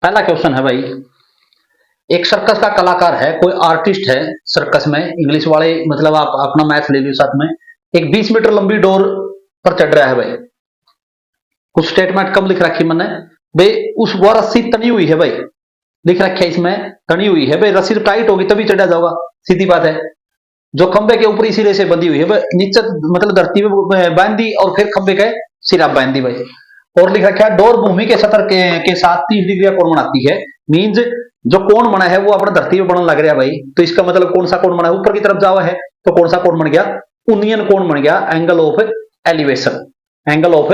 पहला क्वेश्चन है भाई, एक सर्कस का कलाकार है, कोई आर्टिस्ट है सर्कस में, इंग्लिश वाले मतलब आप अपना मैथ ले लो साथ में। एक 20 मीटर लंबी डोर पर चढ़ रहा है भाई। कुछ स्टेटमेंट कम लिख रखी मैंने भाई, उस वो रस्सी तनी हुई है भाई, लिख रखा है इसमें तनी हुई है भाई। रस्सी तो टाइट होगी तभी चढ़ा जाओगा, सीधी बात है। जो खंबे के ऊपरी सिरे से बंधी हुई है भाई, नीचे मतलब धरती में बांध दी और फिर खंबे के सिरा बांध दी भाई। और लिख रखा है डोर भूमि के सतह के साथ 30 डिग्री का कोण बनाती है। मीन्स जो कोण बना है वो अपना धरती में बनने लग रहा है भाई। तो इसका मतलब कौन सा कोण बना है, ऊपर की तरफ जावा है तो कौन सा कोण बन गया, उन्नियन कोण बन गया, angle of elevation, angle of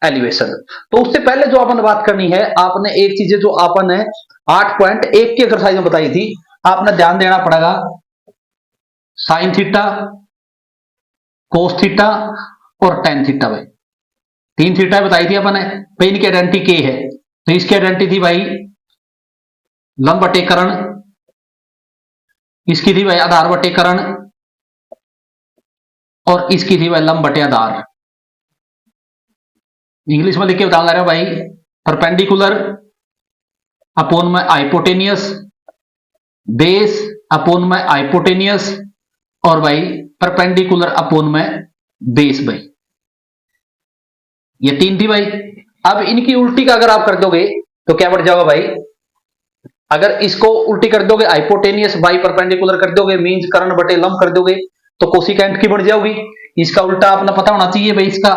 elevation. तो उससे पहले जो आपने बात करनी है, आपने एक चीज जो आपने 8.1 की एक्सरसाइज में बताई थी, आपने ध्यान देना पड़ेगा साइन थीटा, कोस थीटा और टेन थीटा भाई। 3 थीटा बताई थी अपने भाई, इनकी आइडेंटिटी के है। तो इसकी आइडेंटिटी थी भाई लंब बटे कर्ण, इसकी थी भाई आधार बटे कर्ण, और इसकी थी भाई लंब बटे आधार। इंग्लिश में लिख के बता रहा हूं भाई, परपेंडिकुलर अपॉन में हाइपोटेनियस, बेस अपॉन में हाइपोटेनियस, और भाई परपेंडिकुलर अपॉन में बेस भाई। ये 3 थी भाई। अब इनकी उल्टी का अगर आप कर दोगे तो क्या बढ़ जाएगा भाई, अगर इसको उल्टी कर दोगे हाइपोटेनियस बाई परपेंडिकुलर कर दोगे, मींस कर्ण बटे लंब कर दोगे, तो कोसिकेंट की बन जाओगी। इसका उल्टा अपना पता होना चाहिए भाई, इसका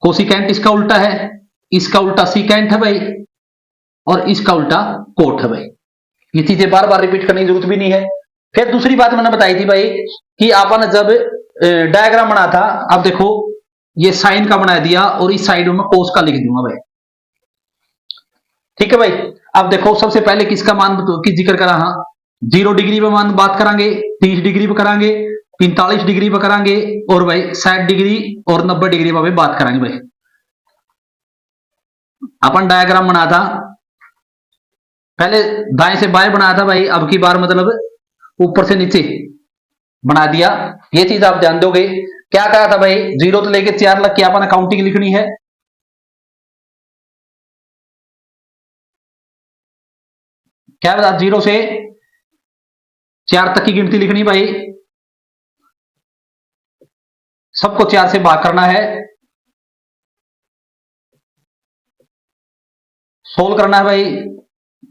कोसिकेंट इसका उल्टा है, इसका उल्टा सीकेंट है भाई, और इसका उल्टा कोट है भाई। ये चीजें बार बार रिपीट करने की जरूरत भी नहीं है। फिर दूसरी बात मैंने बताई थी भाई कि आपने जब डायग्राम बना था, अब देखो ये साइन का बना दिया और इस साइड में कोस का लिख दूंगा भाई, ठीक है भाई। अब देखो सबसे पहले किसका मान की जिक्र करा, हाँ 0 डिग्री पे मान बात करांगे, 30 डिग्री पे करांगे, 45 डिग्री पे करांगे, और भाई 60 डिग्री और 90 डिग्री पे बात करांगे भाई। अपन डायग्राम बना था, पहले दाएं से बाएं बनाया था भाई, अब की बार मतलब ऊपर से नीचे बना दिया। ये चीज आप ध्यान दोगे। क्या कहा था भाई, 0 से लेके 4 तक की अपन काउंटिंग लिखनी है। क्या बता, 0 से 4 तक की गिनती लिखनी भाई, सबको 4 से भाग करना है, सोल्व करना है भाई।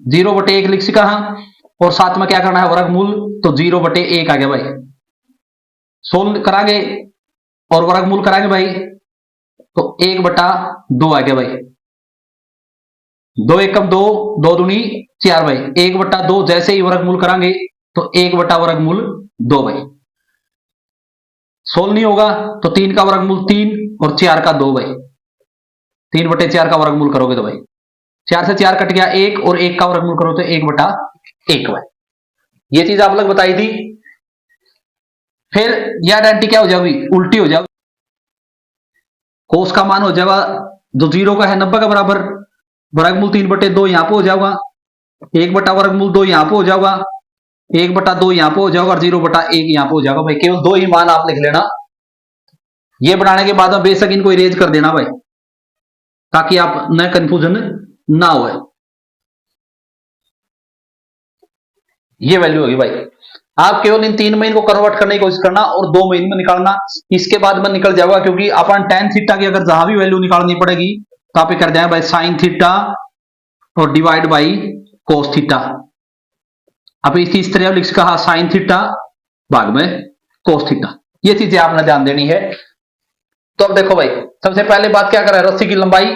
0/1 लिख सीखा, हाँ, और साथ में क्या करना है वर्गमूल, तो 0/1 आ गया भाई। सोल्व करांगे और वर्गमूल करांगे भाई, तो 1/2 आ गया भाई। 2 एकम 2, 2 दूनी 4 भाई, 1/2 जैसे ही वर्गमूल करांगे तो 1/2 भाई। सोल्व नहीं होगा तो 3 का वर्गमूल 3 और 4 का 2 भाई। 3/4 का वर्गमूल करोगे तो भाई 4 से 4 कट गया 1, और 1 का वर्गमूल करो तो 1/1 भाई। ये चीज आप लोग बताई थी। फिर यह आइडेंटिटी क्या हो जाएगी, उल्टी हो जाएगी। कोस का मान हो जाएगा जो 0 का है 90 का बराबर, वर्गमूल 3/2 यहां पे हो जाएगा, 1/वर्गमूल 2 यहां पे हो जाएगा, 1/2 यहां पे हो जाएगा, और 0/1 यहां पे हो जाएगा भाई। केवल 2 ही मान आप लिख लेना। ये बनाने के बाद बेशक इनको इरेज कर देना भाई, ताकि आप न कंफ्यूजन ना हो। ये वैल्यू होगी भाई। आप केवल इन 3 महीने को कन्वर्ट करने की कोशिश करना और 2 महीने में निकालना, इसके बाद में निकल जाएगा। क्योंकि अपन टेन थीटा की अगर जहां भी वैल्यू निकालनी पड़ेगी तो आप कर दें भाई साइन थीटा और डिवाइड बाई कोस थीटा। अब इस तरह लिख कहा साइन थीटा भाग में कोस थीटा। ये चीजें आपने ध्यान देनी है। तो अब देखो भाई, सबसे पहले बात क्या कर रहा है, रस्सी की लंबाई,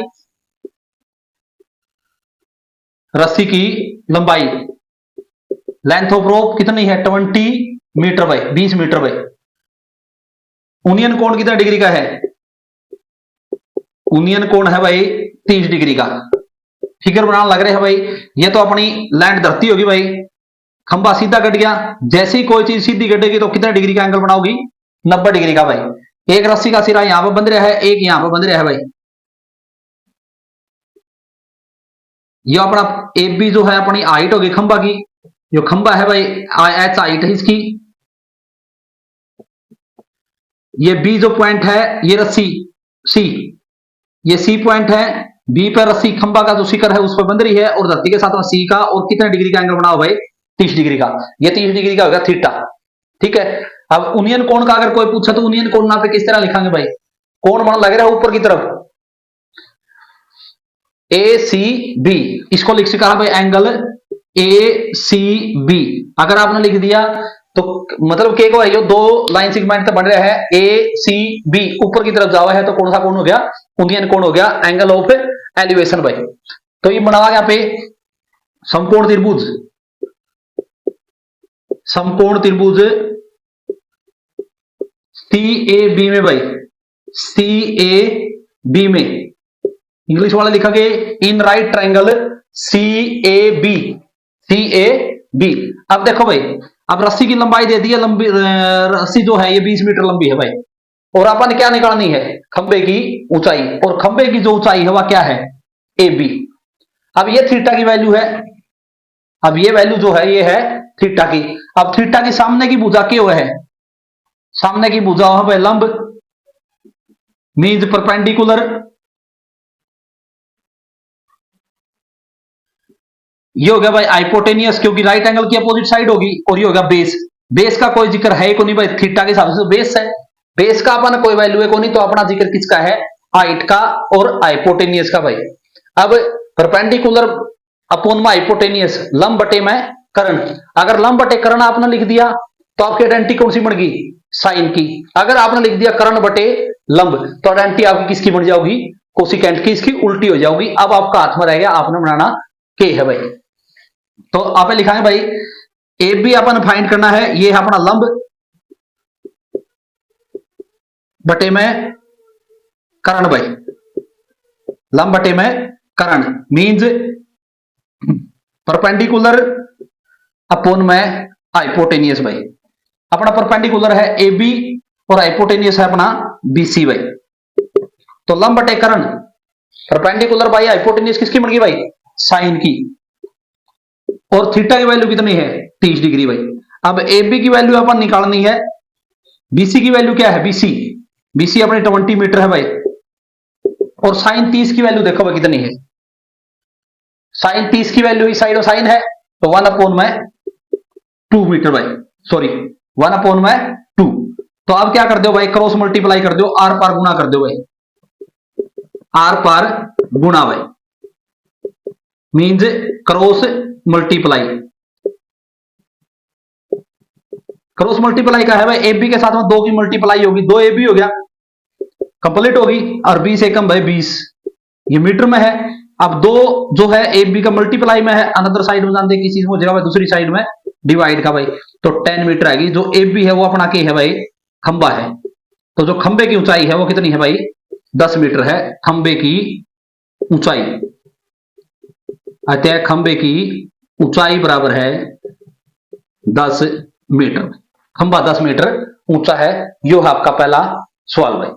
रस्सी की लंबाई लेंथ ऑफ रोप कितनी है 20 मीटर भाई, 20 मीटर भाई। यूनियन कोण कितना डिग्री का है, यूनियन कोण है भाई 30 डिग्री का। फिगर बनाना लग रहे हैं भाई। ये तो अपनी लैंड धरती होगी भाई, खंबा सीधा कट गया, जैसे ही कोई चीज सीधी कटेगी तो कितना डिग्री का एंगल बनाओगी, 90 डिग्री का भाई। एक रस्सी का सिरा यहां पर बंध रहा है, एक यहां पर बंध रहा है भाई। ये अपना ए बी जो है अपनी हाइट होगी खंबा की, जो खंबा है भाई एच हाइट है इसकी, ये बी जो पॉइंट है ये रस्सी सी, ये सी पॉइंट है, बी पर रस्सी खंबा का जो शिखर है उस पर बंध रही है और धरती के साथ में सी का, और कितने डिग्री का एंगल बनाओ भाई, 30 डिग्री का। ये 30 डिग्री का होगा थीटा, ठीक है। अब यूनियन कोण का अगर कोई पूछे तो यूनियन कोण ना पे किस तरह लिखांगे भाई, कोण बन लग रहा है ऊपर की तरफ ए सी बी, इसको लिख सका भाई एंगल ए सी बी। अगर आपने लिख दिया तो मतलब के को है, ये दो लाइन सेगमेंट बन रहा है ए सी बी, ऊपर की तरफ जावा है तो कौन सा कोण हो गया, यूनियन कोण हो गया, एंगल ऑफ एलिवेशन भाई। तो ये बना यहाँ पे समकोण त्रिभुज, समकोण त्रिभुज सी ए बी में भाई, सी ए बी में इंग्लिश वाला लिखोगे in right triangle C A B, C A B. अब देखो भाई, अब रस्सी की लंबाई दे दी है, लंबी रस्सी जो है ये 20 मीटर लंबी है भाई, और अपन क्या निकालनी है, खंबे की ऊंचाई, और खंबे की जो ऊंचाई है वह क्या है, ए बी। अब ये थीटा की वैल्यू है, अब ये वैल्यू जो है ये है थीटा की। अब थीटा की सामने की भुजा क्या है, सामने की भुजा है भाई लंब, मीन्स परपेंडिकुलर, ये हो गया भाई हाइपोटेनियस, क्योंकि राइट एंगल की अपोजिट साइड होगी, और ये हो गया बेस। बेस का कोई जिक्र है को नहीं भाई, थीटा के हिसाब से बेस है, बेस का अपना कोई वैल्यू है को नहीं, तो अपना जिक्र किसका है, हाइट का और हाइपोटेनियस का भाई। अब परपेंडिकुलर अपॉन में हाइपोटेनियस, लंब बटे में कर्ण, अगर लंब बटे कर्ण आपने लिख दिया तो आपकी आइडेंटिटी कौन सी बन गई, साइन की। अगर आपने लिख दिया कर्ण बटे लंब तो आइडेंटिटी आपकी किसकी बन जाओगी, कोसिकेंट की, इसकी उल्टी हो जाओगी। अब आपका हाथ में रह गया, आपने बनाना के है भाई। तो आप लिखाएं भाई ए बी अपन फाइंड करना है, ये है अपना लंब बटे में कर्ण भाई, लंब बटे में कर्ण मींस परपेंडिकुलर अपॉन में हाइपोटेनियस भाई। अपना परपेंडिकुलर है ए बी और हाइपोटेनियस है अपना बी सी भाई। तो लंब बटे कर्ण, परपेंडिकुलर बाई हाइपोटेनियस किसकी बन गई भाई, साइन की, और थीटा की वैल्यू कितनी है, 30 डिग्री भाई। अब ए बी की वैल्यू अपन निकालनी है, बीसी की वैल्यू क्या है, बीसी, बीसी अपनी 20 मीटर है भाई, और साइन 30 की वैल्यू देखो भाई कितनी है, साइन 30 की वैल्यू इस साइड साइन है तो 1/2 मीटर भाई, सॉरी 1/2। तो अब क्या कर दो भाई, क्रॉस मल्टीप्लाई कर दो, आर पार गुना कर दो भाई, आर पार गुना भाई, means cross multiply, cross multiply का है भाई, ए बी के साथ में 2 की मल्टीप्लाई होगी, 2 ए बी हो गया, कंप्लीट होगी, और 20 एकम भाई 20, ये मीटर में है। अब 2 जो है ए बी का मल्टीप्लाई में है, अनदर साइड में जानते किस चीज में हो जाएगा भाई, दूसरी साइड में डिवाइड का भाई, तो 10 मीटर आएगी। जो ए बी है वो अपना के है भाई, खंबा है, तो जो खंबे की ऊंचाई है वो कितनी है भाई, 10 मीटर है खंबे की ऊंचाई। अतः खंबे की ऊंचाई बराबर है 10 मीटर, खंबा 10 मीटर ऊंचा है। यो है आपका पहला सवाल भाई।